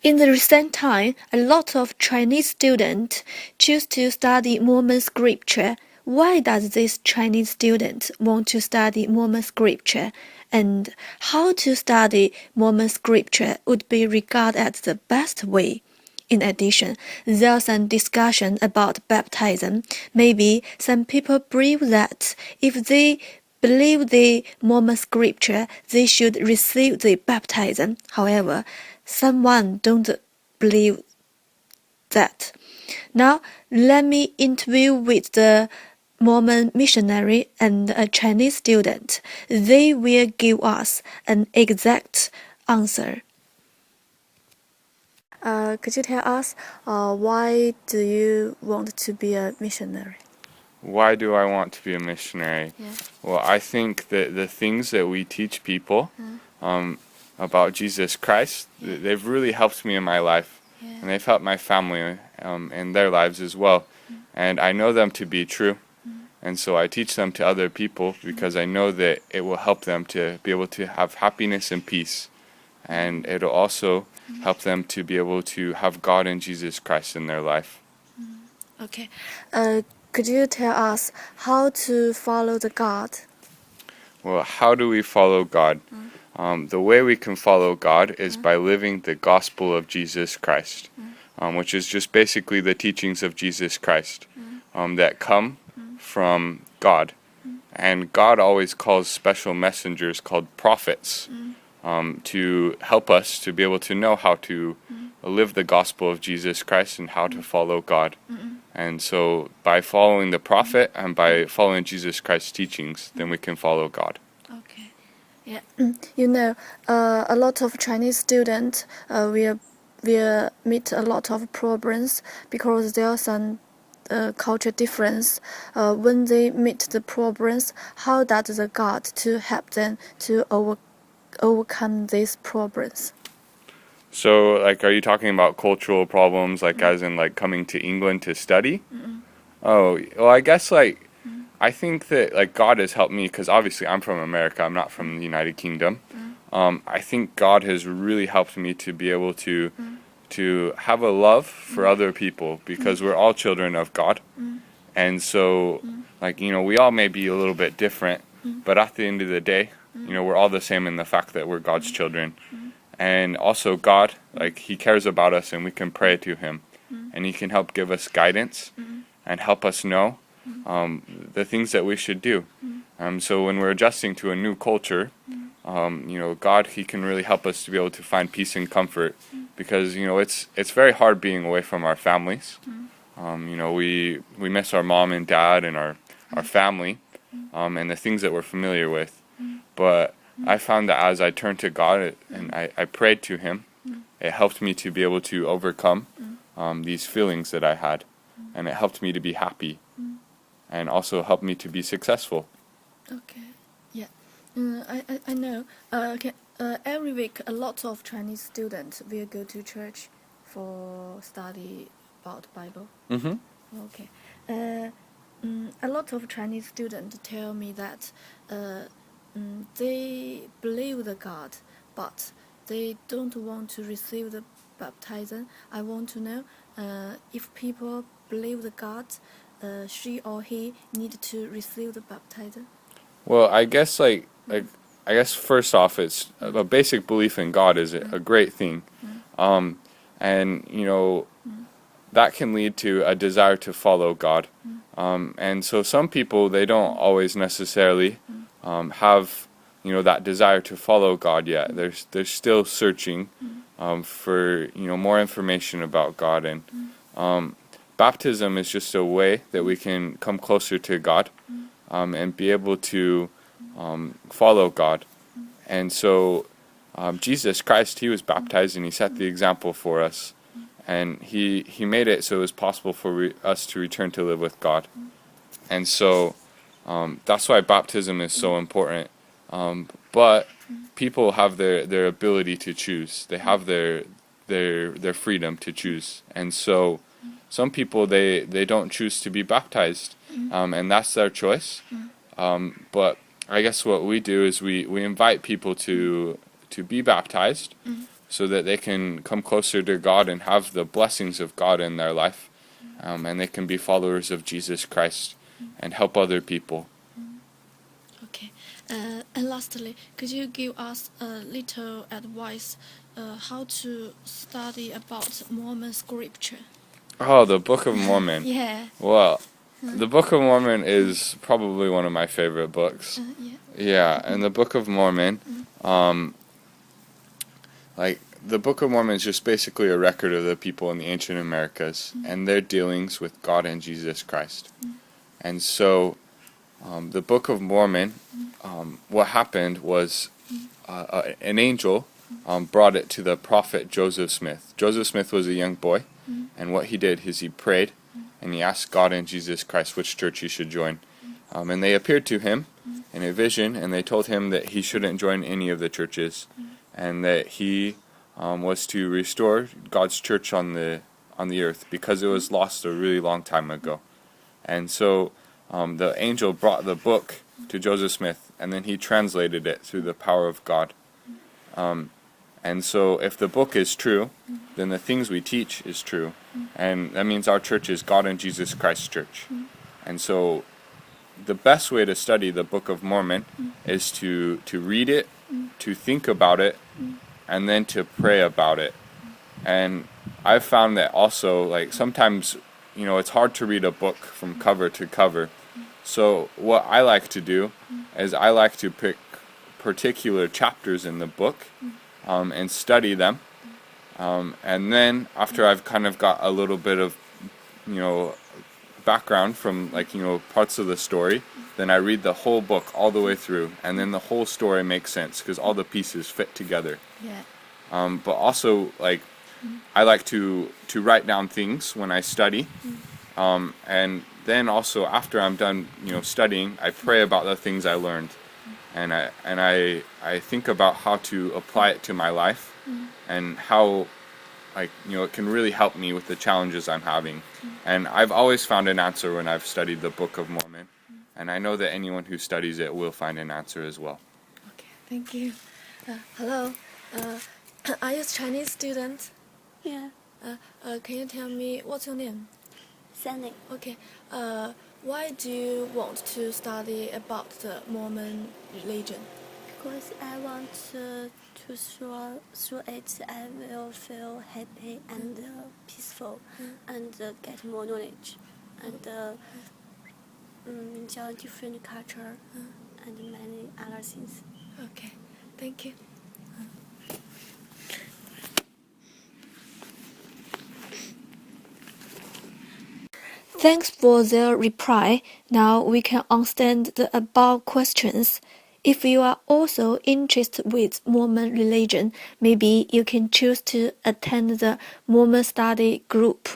In the recent time, a lot of Chinese students choose to study Mormon scripture. Why does this Chinese student want to study Mormon scripture? And how to study Mormon scripture would be regarded as the best way? In addition, there's some discussion about baptism. Maybe some people believe that if they believe the Mormon scripture, they should receive the baptism. However, someone don't believe that. Now, let me interview with the Mormon missionary and a Chinese student. They will give us an exact answer. Could you tell us why do you want to be a missionary? Why do I want to be a missionary? Yeah. Well, I think that the things that we teach people about Jesus Christ, they've really helped me in my life, and they've helped my family in their lives as well. And I know them to be true, and so I teach them to other people because I know that it will help them to be able to have happiness and peace, and it'll also help them to be able to have God and Jesus Christ in their life. Okay. Could you tell us how to follow the God? Well, how do we follow God? The way we can follow God is by living the gospel of Jesus Christ, which is just basically the teachings of Jesus Christ that come from God. And God always calls special messengers called prophets to help us to be able to know how to live the gospel of Jesus Christ and how to follow God. And so by following the prophet and by following Jesus Christ's teachings, then we can follow God. Okay. Yeah. You know, a lot of Chinese students will meet a lot of problems because there are some culture difference. When they meet the problems, how does the God to help them to overcome these problems? So, like, are you talking about cultural problems, like, as in, like, coming to England to study? Oh, well, I guess, like, I think that, like, God has helped me, because obviously I'm from America, I'm not from the United Kingdom. I think God has really helped me to be able to have a love for other people, because we're all children of God. And so, like, you know, we all may be a little bit different, but at the end of the day, you know, we're all the same in the fact that we're God's children. And also God, like, He cares about us, and we can pray to Him, and He can help give us guidance and help us know the things that we should do. So when we're adjusting to a new culture, you know, God, He can really help us to be able to find peace and comfort, because, you know, it's very hard being away from our families. You know, we miss our mom and dad and our family and the things that we're familiar with. But I found that as I turned to God and I prayed to Him, it helped me to be able to overcome these feelings that I had, and it helped me to be happy, and also helped me to be successful. Okay, yeah. I know. Every week, a lot of Chinese students will go to church for study about Bible. Okay. A lot of Chinese students tell me that they believe the God, but they don't want to receive the baptism. I want to know if people believe the God, she or he need to receive the baptism. Well, I guess I guess first off, it's a basic belief in God is a great thing, and you know that can lead to a desire to follow God, and so some people, they don't always necessarily have, you know, that desire to follow God yet. They're still searching for, you know, more information about God, and baptism is just a way that we can come closer to God and be able to follow God. And so Jesus Christ, He was baptized, and He set the example for us, and He made it so it was possible for us to return to live with God. And so that's why baptism is so important. But people have their ability to choose. They have their freedom to choose. And so some people, they don't choose to be baptized, and that's their choice. But I guess what we do is we invite people to be baptized, so that they can come closer to God and have the blessings of God in their life, and they can be followers of Jesus Christ and help other people. Okay. And lastly, could you give us a little advice how to study about Mormon scripture? Oh, the Book of Mormon. Yeah. Well, the Book of Mormon is probably one of my favorite books. Yeah. Yeah, and the Book of Mormon, the Book of Mormon is just basically a record of the people in the ancient Americas and their dealings with God and Jesus Christ. And so, the Book of Mormon, what happened was an angel brought it to the prophet Joseph Smith. Joseph Smith was a young boy, and what he did is he prayed, and he asked God and Jesus Christ which church he should join. And they appeared to him in a vision, and they told him that he shouldn't join any of the churches, and that he was to restore God's church on the earth because it was lost a really long time ago. And so the angel brought the book to Joseph Smith, and then he translated it through the power of God. And so if the book is true, then the things we teach is true. And that means our church is God and Jesus Christ's church. And so the best way to study the Book of Mormon is to read it, to think about it, and then to pray about it. And I've found that also, like, sometimes, it's hard to read a book from cover to cover. So what I like to do is I like to pick particular chapters in the book and study them. And then after I've kind of got a little bit of, background from, parts of the story, then I read the whole book all the way through, and then the whole story makes sense because all the pieces fit together. Yeah. But also, I like to write down things when I study, and then also after I'm done, studying, I pray about the things I learned, and I think about how to apply it to my life, and how, it can really help me with the challenges I'm having. And I've always found an answer when I've studied the Book of Mormon, and I know that anyone who studies it will find an answer as well. Okay, thank you. Hello. Are you a Chinese student? Yeah, Can you tell me what's your name? Sunny. Okay. Why do you want to study about the Mormon religion? Because I want to through it, I will feel happy and peaceful, and get more knowledge, and enjoy different culture and many other things. Okay, thank you. Thanks for the reply. Now we can understand the above questions. If you are also interested with Mormon religion, maybe you can choose to attend the Mormon study group.